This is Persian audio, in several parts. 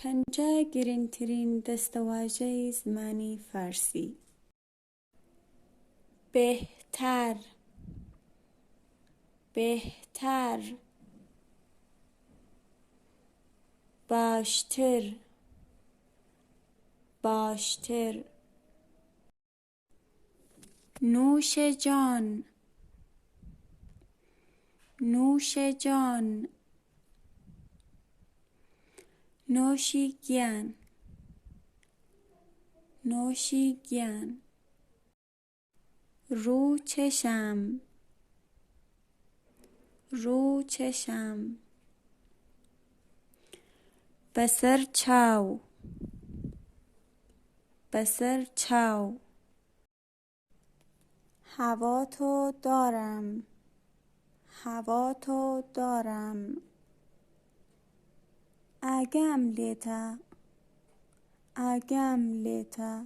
پەنجە گرنگترین دەستەواژەی زمانی فارسی. بهتر، بهتر، باشتر، باشتر. نوش جان، نوش جان، نوشیگن، نوشیگن. رو چشم، رو چشم. بسر چاو، بسر چاو. هوا تو دارم، هوا تو دارم. اگم لیتا، اگم لیتا.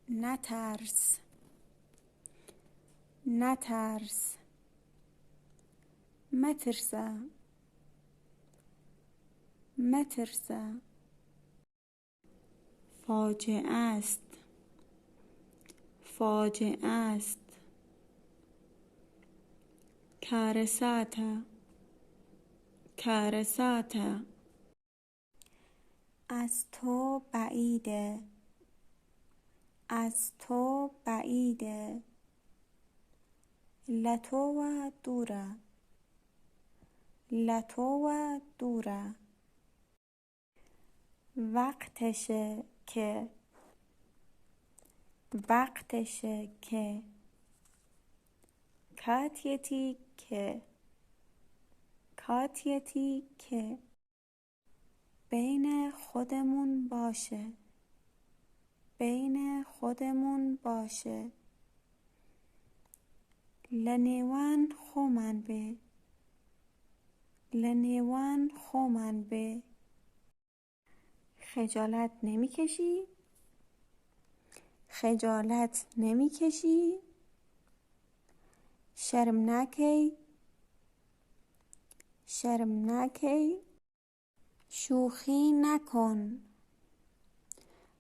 نترس، نترس. مترسه، مترسه. فاجعه است، فاجعه است. کارثاته، کارثاته. از تو بعیده، از تو بعیده. لتو و دوره، لتو و دوره. وقتشه که، وقتشه که. کاتیتی که، کاتیتی که. بین خودمون باشه، بین خودمون باشه. لنیوان خومن به، لنیوان خومن به. خجالت نمیکشی؟ خجالت نمیکشی؟ شرم نکی؟ شرم نکی؟ شوخی نکن،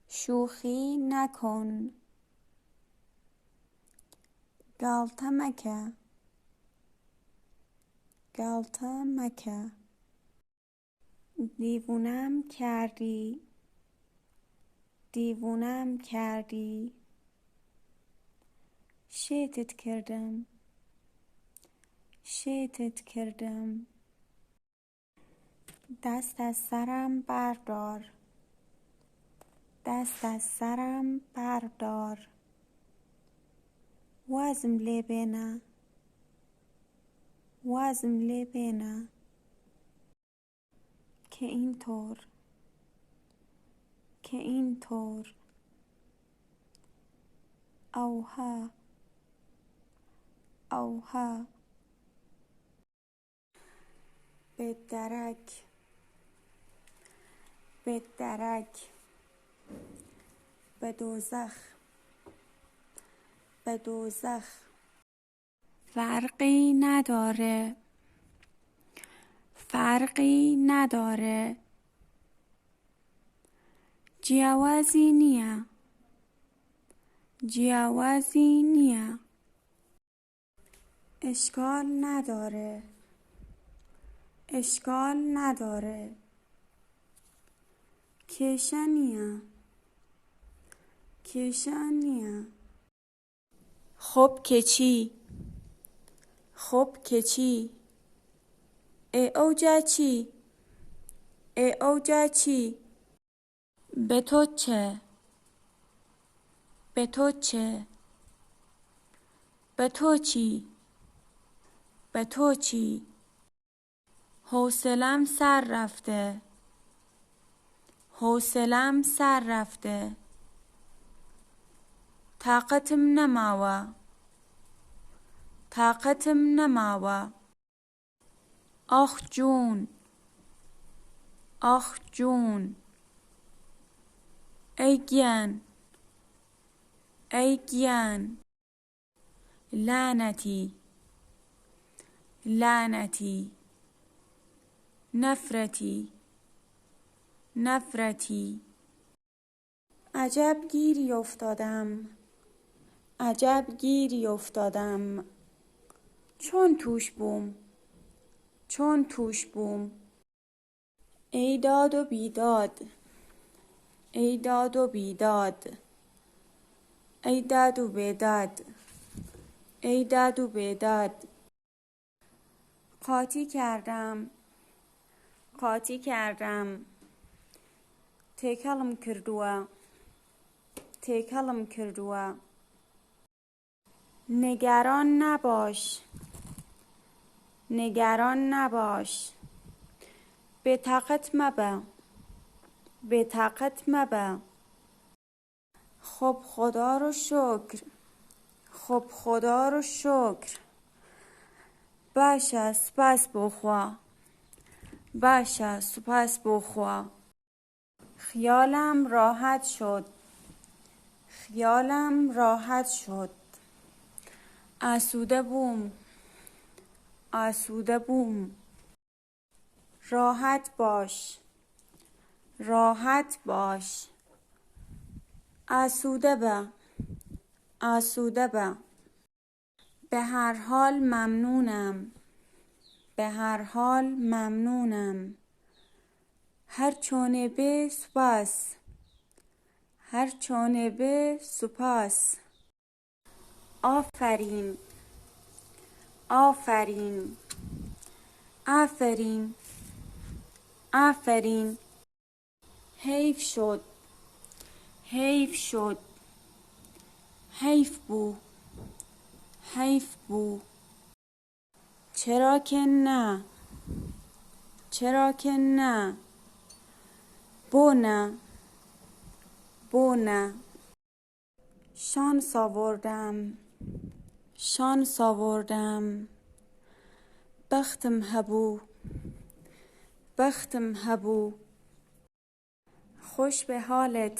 شوخی نکن. گالته مکه، گالته مکه. دیوونم کردی، دیوونم کردی. شیطت کردم، شیطت کردم. دست از سرم بردار، دست از سرم بردار. وازم لی بینه، وازم لی بینه. که اینطور، که اینطور. اوها، اوها. به درک، به درک. به دوزخ، به دوزخ. فرقی نداره، فرقی نداره. جیاوازی نیه، جیاوازی نیه. اشکال نداره، اشکال نداره. کیشه نیه، کیشه نیه. خب که چی، خب که چی. ای اوجا چی، ای اوجا چی. به تو چه، به تو چه. به تو چی، به تو چی. حوصلم سر رفته، حوصلم سر رفته. طاقتم نماوه، طاقتم نماوه. آخ جون، آخ جون. ای گیان، ای گیان. لعنتی، لعنتی. نفرتی نفرتی عجب گیری افتادم عجب گیری افتادم چون توش بوم چون توش بوم ای داد و بیداد ای داد و بیداد ای داد و بیداد ای داد و بیداد قاطی کردم قاطی کردم تێکەڵم کردووە تێکەڵم کردووە نگران نباش نگران نباش بێتاقەت مەبە بێتاقەت مەبە خب خدا رو شکر خب خدا رو شکر باشە سوپاس بۆ خوا باشە سوپاس بۆ خوا خیالم راحت شد خیالم راحت شد ئاسوودە بووم ئاسوودە بووم راحت باش راحت باش ئاسوودە بە ئاسوودە بە به هر حال ممنونم به هر حال ممنونم هەر چۆنێ بێ سوپاس هەر چۆنێ بێ سوپاس آفرین آفرین ئافەرین ئافەرین حیف شد حیف شد حیف بوو حیف بوو چرا که نه چرا که نه بۆ نە بۆ نە شانس آوردم شانس آوردم بەختم هەبوو بەختم هەبوو خوش به حالت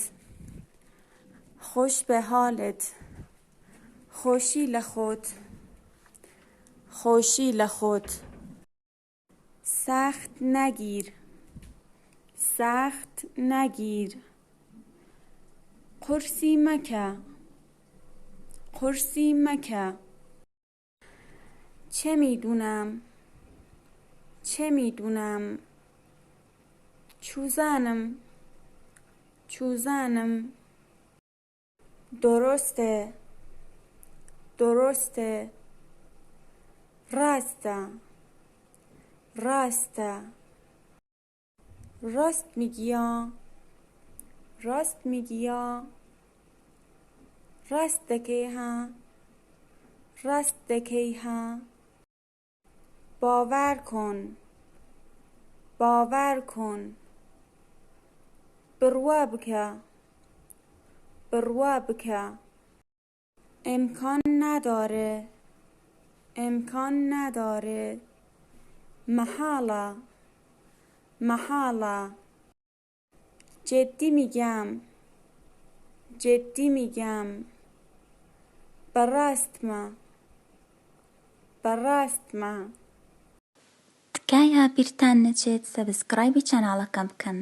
خوش به حالت خۆشی لە خۆت خۆشی لە خۆت سخت نگیر سخت نگیر قورسی مەکە قورسی مەکە چه میدونم چه میدونم چوزانم چوزانم درسته درسته ڕاستە ڕاستە راست میگیا راست میگیا ڕاست دەکەی ها ڕاست دەکەی ها باور کن باور کن بڕوا بکە بڕوا بکە امکان نداره امکان نداره محاڵە محاڵە جدی میگم جدی میگم بەڕاستمە بەڕاستمە تکایە بیرتان نەچێت سەبسکرایبی چەناڵەکەم بکەن.